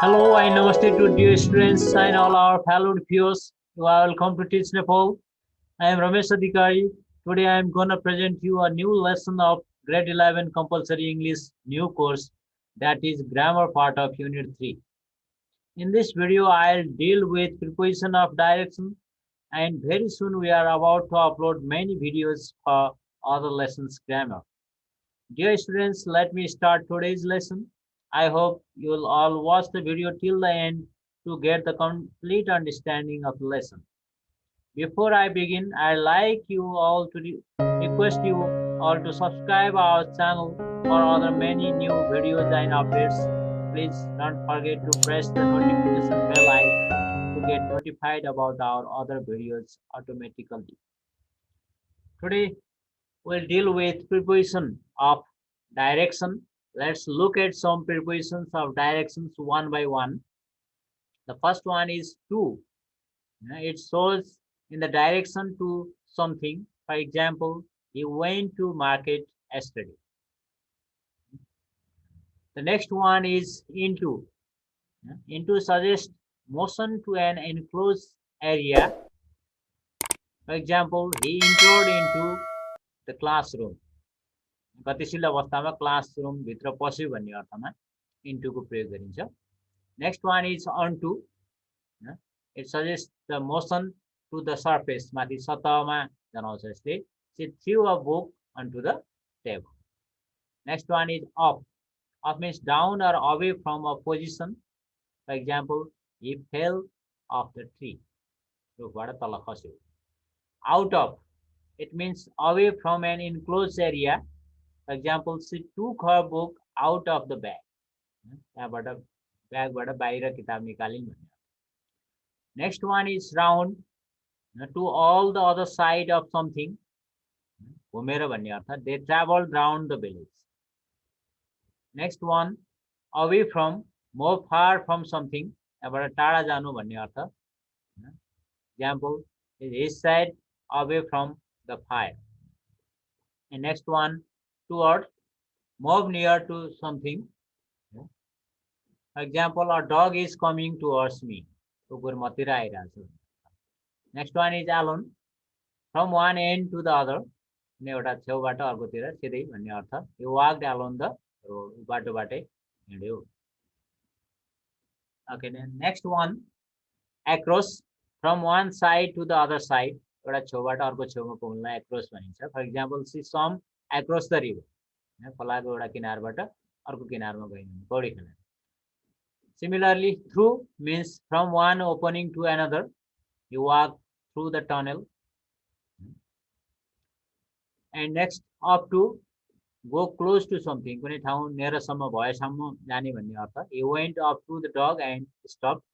Hello and namaste to dear students and all our valued viewers. You are welcome to Teach Nepal. I am Ramesh Adhikari. Today I am gonna present you a new lesson of grade 11 compulsory English new course, that is grammar part of unit 3. In this video I'll deal with preposition of direction, and very soon we are about to upload many videos for other lessons grammar. Dear students, let me start today's lesson. I hope you will all watch the video till the end to get the complete understanding of the lesson. Before I begin, I'd like you all to request you all to subscribe our channel for other many new videos and updates. Please don't forget to press the notification bell icon to get notified about our other videos automatically. Today we'll deal with preposition of direction. Let's look at some prepositions of directions one by one. The first one is to. It shows in the direction to something. For example, he went to market yesterday. The next one is into. Into suggests motion to an enclosed area. For example, he entered into the classroom. गतिशील अवस्थामा क्लासरुमभित्र पस्यो भन्ने अर्थमा इन्टुको प्रयोग गरिन्छ. Next one is onto. It suggest the motion to the surface, माथि सतहमा जनाउँछ यसले. She threw a book onto the table. Next one is off. Off means down or away from a position. For example, he fell off the tree. रुखबाट तल खस्यो. Out of. It means away from an enclosed area. For example, she took her book out of the bag. त्यहाँबाट ब्यागबाट बाहिर किताब निकालिन् भन्ने. Next one is round. To all the other side of something. घुमेर भन्ने अर्थ. They travelled round the village. Next one away from. More far from something. त्यहाँबाट टाढा जानु भन्ने अर्थ. Example, he said away from the fire. And next one, towards. Move near to something. For example, a dog is coming towards me. Next one is alone. From one end to the other. एउटा छेउबाट अर्कोतिर सिधै भन्ने अर्थ. You walked along the road. बाटोबाटै हिँड्यो. Okay, next one, across. From one side to the other side. एउटा छेउबाट अर्को छेउमा पुग्नलाई across भनिन्छ. For example, she swam across the river. खोलाको एउटा किनारबाट अर्को किनारमा गइन्, पौडी खेल्न. Similarly, through means from one opening to another. You walk through the tunnel. And next, up to. Go close to something. कुनै ठाउँ नेरसम्म भएसम्म जाने भन्ने अर्थ. He went up to the dog and stopped.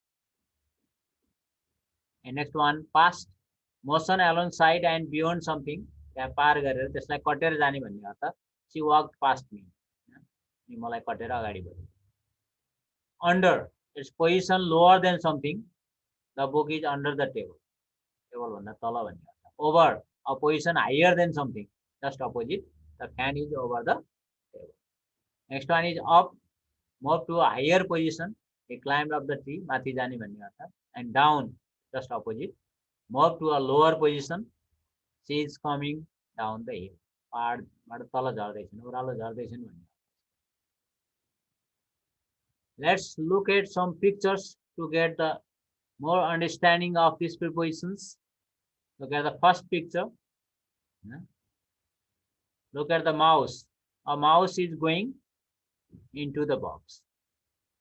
And next one, past. Motion alongside and beyond something. त्यहाँ पार गरेर त्यसलाई कटेर जाने भन्ने अर्थ. She walked past me. मलाई कटेर अगाडि बढ्यो. Under. Its position lower than something. The book is under the table. Table भन्दा तल भन्ने अर्थ. Over. A position higher than something. Just opposite. The fan is over the table. Next one is up. Move to a higher position. He climbed up the tree. माथि जाने भन्ने अर्थ. And down. Just opposite. Move to a lower position. She is coming down the hill. पहाडबाट तल झर्दैछन्, ओह्रालो झर्दैछन् भन्ने. Let's look at some pictures to get the more understanding of these prepositions. Look at the first picture. Look at the mouse. A mouse is going into the box.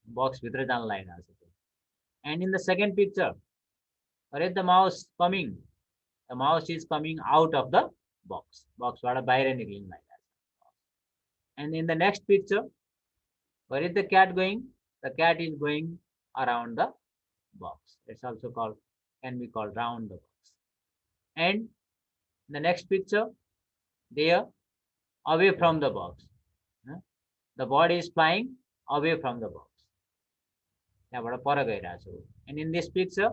Box भित्र जान लागिरहेको छ. And in the second picture, where is the mouse coming? The mouse is coming out of the box. Boxबाट बाहिर निक्लिन लागिरहेको छ. And in the next picture, where is the cat going? The cat is going around the box. It's also called, can be called round the box. And the next picture, there, away from the box. The bird is flying away from the box. त्यहाँबाट पर गइरहेको छ. And in this picture,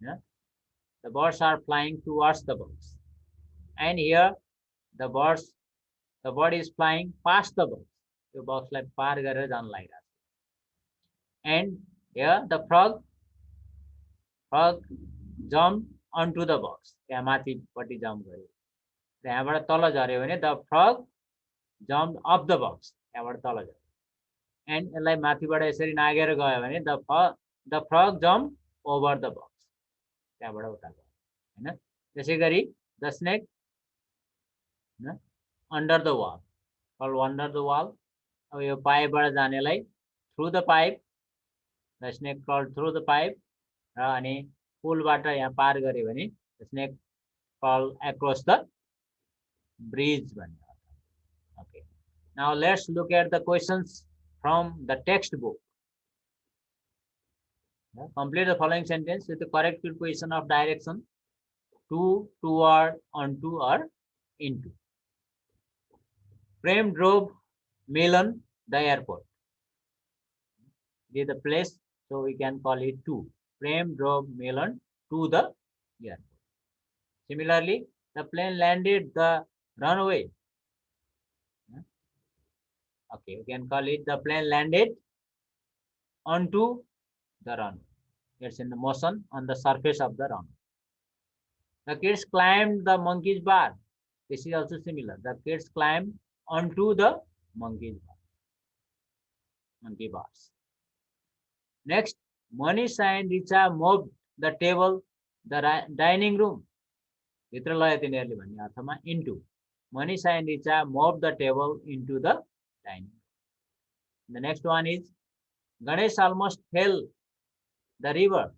the birds are flying towards the box. And here, the bird is flying past the box. त्यो बक्सलाई पार गरेर जान लागिरहेको छ. And Here the frog jumped onto the box. त्यहाँ माथिपट्टि जम्प गर्यो. त्यहाँबाट तल झर्यो भने the frog jumped up the box. त्यहाँबाट तल झर्यो. And यसलाई माथिबाट यसरी नागेर गयो भने the frog jumped over the box. त्यहाँबाट उता गयो हैन. त्यसैगरी the snake under the wall. Called under the wall. अब यो पाइपबाट जानेलाई through the pipe. The snake crawled through the pipe. र अनि पुलबाट यहाँ पार गर्यो भने the snake crawled across the bridge भन्ने अर्थ. Okay. Now let's look at the questions from the textbook. Complete the following sentence with the correct preposition of direction: to, toward, onto, or into. Prem drove Milan the airport. It is the place, so we can call it to. Prem drove Milan to the airport. Similarly, the plane landed the runway. Okay, we can call it the plane landed onto the runway. It's in the motion on the surface of the runway. The kids climbed the monkey's bar. This is also similar. The kids climbed onto the monkey bars. Next, Manisha and Richa moved the table, the dining room. भित्र लयो तिनीहरुले भन्ने अर्थमा into. Manisha and Richa moved the table into the dining room. The next one is Ganesh almost fell the river.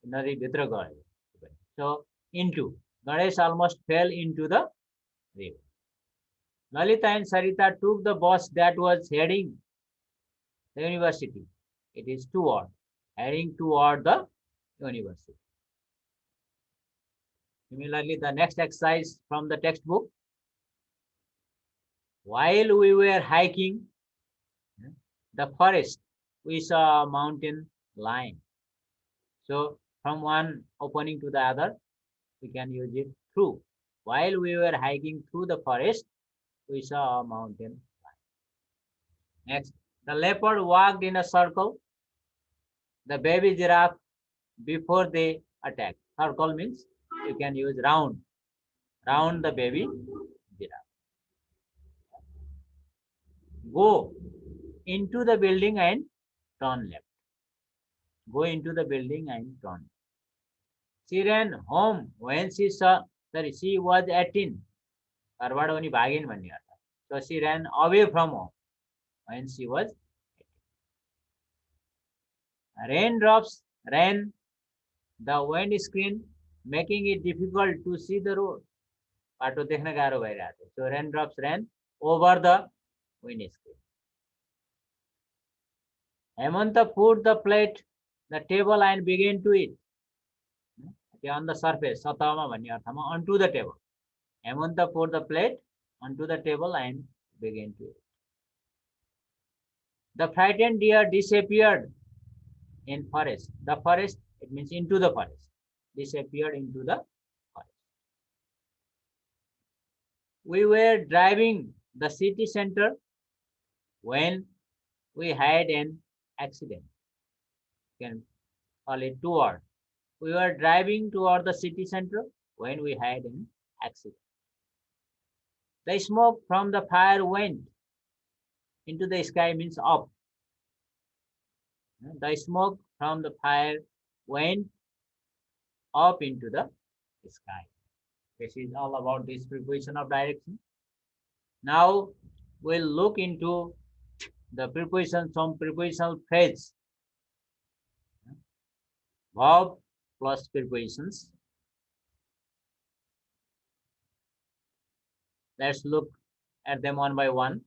नदी भित्र गयो. So into. Ganesh almost fell into the river. Lalita and Sarita took the bus that was heading the university. It is toward, heading toward the university. Similarly, the next exercise from the textbook. While we were hiking the forest, we saw a mountain lion. So from one opening to the other, we can use it through. While we were hiking through the forest, we saw a mountain lion. Next, the leopard walked in a circle the baby giraffe before they attacked. Circle means you can use round. Round the baby giraffe. Go into the building and turn left. Go into the building and turn. She ran home when she was 18. So she ran away from home when she was 18. Raindrops ran the windscreen, making it difficult to see the road. So raindrops ran over the windscreen. Hemanta put the plate, the table, and began to eat. On the surface, onto the table. Hemanta put the plate onto the table and began to eat. The frightened deer disappeared in forest. The forest, it means into the forest. Disappeared into the forest. We were driving the city center when we had an accident. You can call it toward. We were driving toward the city center when we had an accident. The smoke from the fire went into the sky means up. The smoke from the fire went up into the sky. This is all about this preposition of direction. Now we'll look into the preposition, some prepositional phrase. Verb plus prepositions. Let's look at them one by one.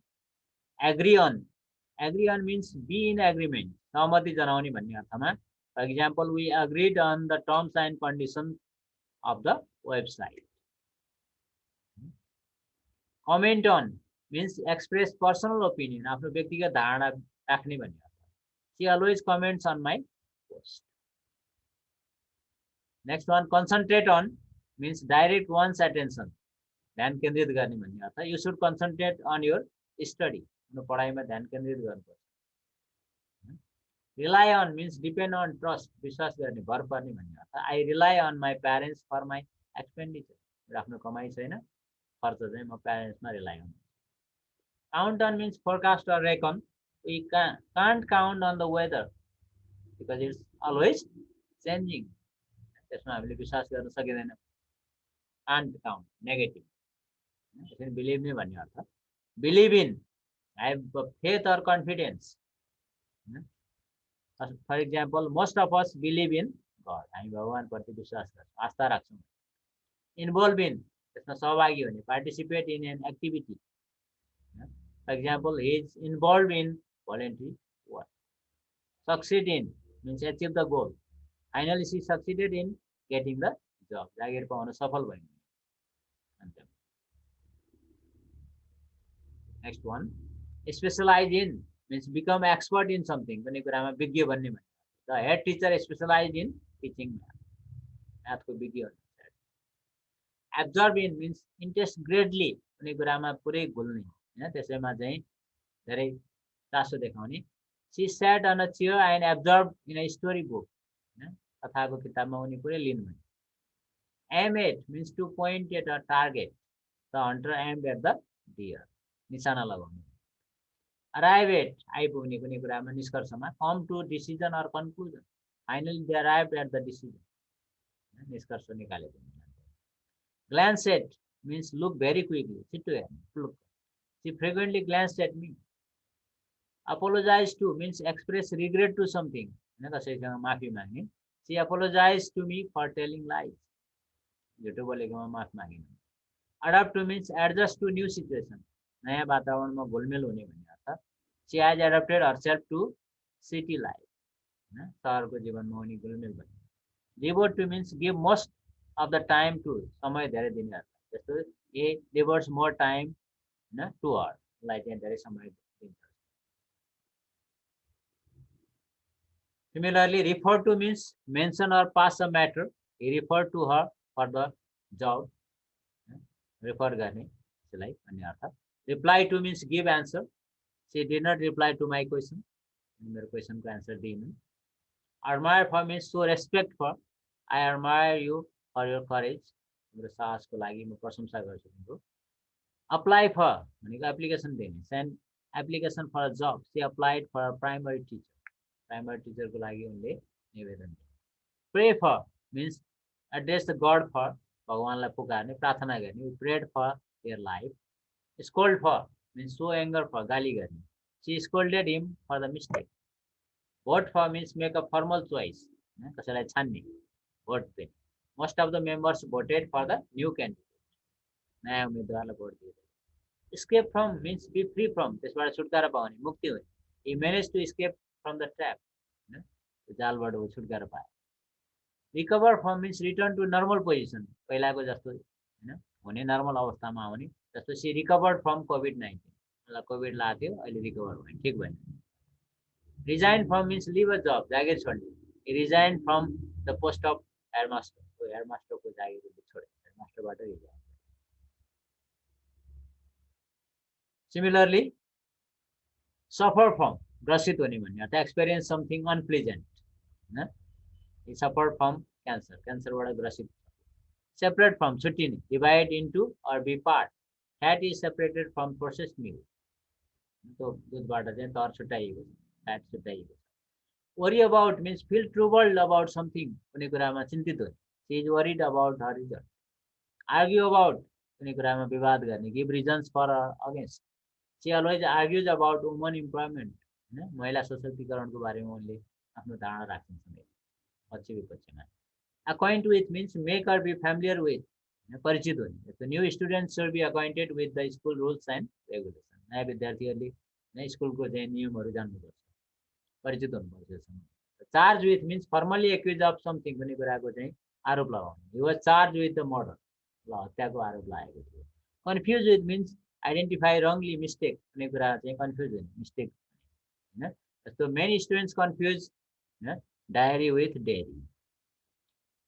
Agree on. Agree on means be in agreement. For example, we agreed on the terms and conditions of the website. Comment on means express personal opinion. She always comments on my post. Next one, concentrate on means direct one's attention. You should concentrate on your study. Rely on means depend on, trust, विश्वास गर्ने, भर पर्ने भन्ने अर्थ. I rely on my parents for my expenditure. आफ्नो कमाइ छैन, खर्च चाहिँ म प्यारेन्ट्समा रिलाइ गर्छु. Count on means forecast or reckon. We can't count on the weather because it's always changing. त्यसमा हामीले विश्वास गर्न सकिँदैन. Can't count, negative. Believe me भन्ने अर्थ. Believe in, I have faith or confidence. For example, most of us believe in God. हामी भगवानप्रति विश्वास गर्छौँ, आस्था राख्छौँ. Involve in, त्यसमा सहभागी हुने, participate in an activity. For example, he is involved in voluntary work. Succeed in means achieve the goal. Finally, she succeeded in getting the job. जागिर pound सफल भयो. Next one, specialize in means become expert in something. कुनै कुरामा विज्ञ बन्ने भन्ने. The head teacher specialized in teaching math. Math को विज्ञ हुनुहुन्छ. Absorb in means interest greatly. कुनै कुरामा पुरै घुल्ने, हैन, त्यसैमा चाहिँ धेरै चासो देखाउने. She sat on a chair and absorbed in a story book. कथाको किताबमा उनी पुरै लिन भने. Aim at means to point at a target. The hunter aimed at the deer. निशाना लगाउने. Arrive at, आइपुग्ने, कुनै कुरामा निष्कर्षमा. Come to decision or conclusion. Finally they arrived at the decision. निष्कर्ष निकालेको. Glance at means look very quickly. छिटो हेर्ने, look. She frequently glanced at me. Apologize to means express regret to something. कसैसँग माफी माग्ने. She apologized to me for telling lies. झुटो बोलेकोमा माफी मागिन्. Adapt to means adjust to new situation. नयाँ वातावरणमा घुलमिल हुने भन्ने अर्थ. She has adapted herself to city life. शहरको जीवनमा उनी घुलमिल भए. Devote to means give most of the time to, समय धेरै दिने अर्थ. जस्तो he devotes more time to her. लाई चाहिँ धेरै समय दिन्छ. Similarly, refer to means mention or pass a matter. He referred to her for the job. Refer गर्ने त्यसलाई भन्ने अर्थ. Reply to means give answer. She did not reply to my question. मेरो question को answer दिइनन्. Admire for means show respect for. I admire you for your courage. मेरो साहसको लागि म प्रशंसा गर्छु तिम्रो. Apply for भनेको application दिने. Send application for a job. She applied for a primary teacher. Primary teacher को लागि उनले निवेदन दिए. Pray for means address the God for. भगवानलाई पुकार्ने, प्रार्थना गर्ने. We prayed for their life. Scold for means show anger for, गाली गर्ने. She scolded him for the mistake. Vote for means make a formal choice. कसैलाई छान्ने, vote दिने. Most of the members voted for the new candidate. नयाँ उम्मेदवारलाई vote दिए. Escape from means be free from. त्यसबाट छुटकारा पाउने, मुक्ति हुने. He managed to escape from the trap. जालबाट वो छुटकारा पाए. Recover from means return to normal position. पहिलाको जस्तो हैन, हुने नर्मल अवस्थामा आउने. जस्तो she recovered from COVID-19. मलाई कोभिड लाग्यो थियो, अहिले रिकभर भयो, ठीक भयो. Resign from means leave a job. जागिर छोड्ने. He resigned from the post of headmaster. तो हेडमास्टर को जागिर छोडे. हेडमास्टरबाट रिजाइन. Similarly, suffer from, ग्रसित हुने भन्ने अर्थ. Experience something unpleasant. He suffered from cancer. क्यान्सरबाट ग्रसित. Separate from, छुट्टिने. Divide into or be part. Fat is separated from processed meat. तो दूधबाट चाहिँ तर छुट्याइएको छ, फ्याट छुट्याइएको छ. Worry about means feel troubled about something. कुनै कुरामा चिन्तित हुने. She is worried about her result. Argue about, कुनै कुरामा विवाद गर्ने. Give reasons for or against. She always argues about women employment. महिला सशक्तिकरणको बारेमा उनले आफ्नो धारणा राख्छन्. पछि विपक्षमा. Acquaint with means make or be familiar with. परिचित हुने. The new students should be acquainted with the school rules and regulations. नयाँ विद्यार्थीहरूले स्कुलको चाहिँ नियमहरू जान्नुपर्छ, परिचित हुनुपर्छ यसमा. Charge with means formally accused of something. कुनै कुराको चाहिँ आरोप लगाउने. He was charged with the murder. ल हत्याको आरोप लागेको थियो. Confused with means identify wrongly, mistake. कुनै कुरा चाहिँ कन्फ्युज हुने, मिस्टेक हैन. जस्तो many students confuse diary with dairy.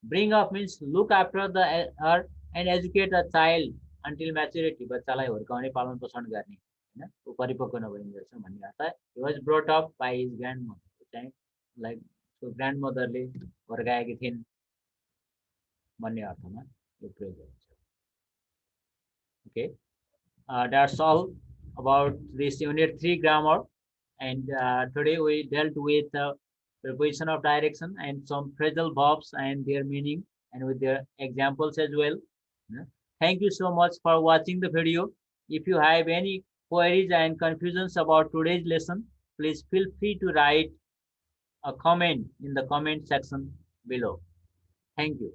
Bring up means look after the her and educate a child until maturity. बच्चालाई हुर्काउने, पालन पोषण गर्ने, हैन, उ परिपक्व नभइन्जेलसम्म भन्ने अर्थ. He was brought up by his grandmother. चाहिँ लाइक ग्रान्डमदरले हुर्काएकी थिइन् भन्ने अर्थमा यो प्रयोग गरिन्छ. Okay, that's all about this unit 3 grammar, and today we dealt with preposition of direction and some phrasal verbs and their meaning and with their examples as well. Yeah. Thank you so much for watching the video. If you have any queries and confusions about today's lesson, please feel free to write a comment in the comment section below. Thank you.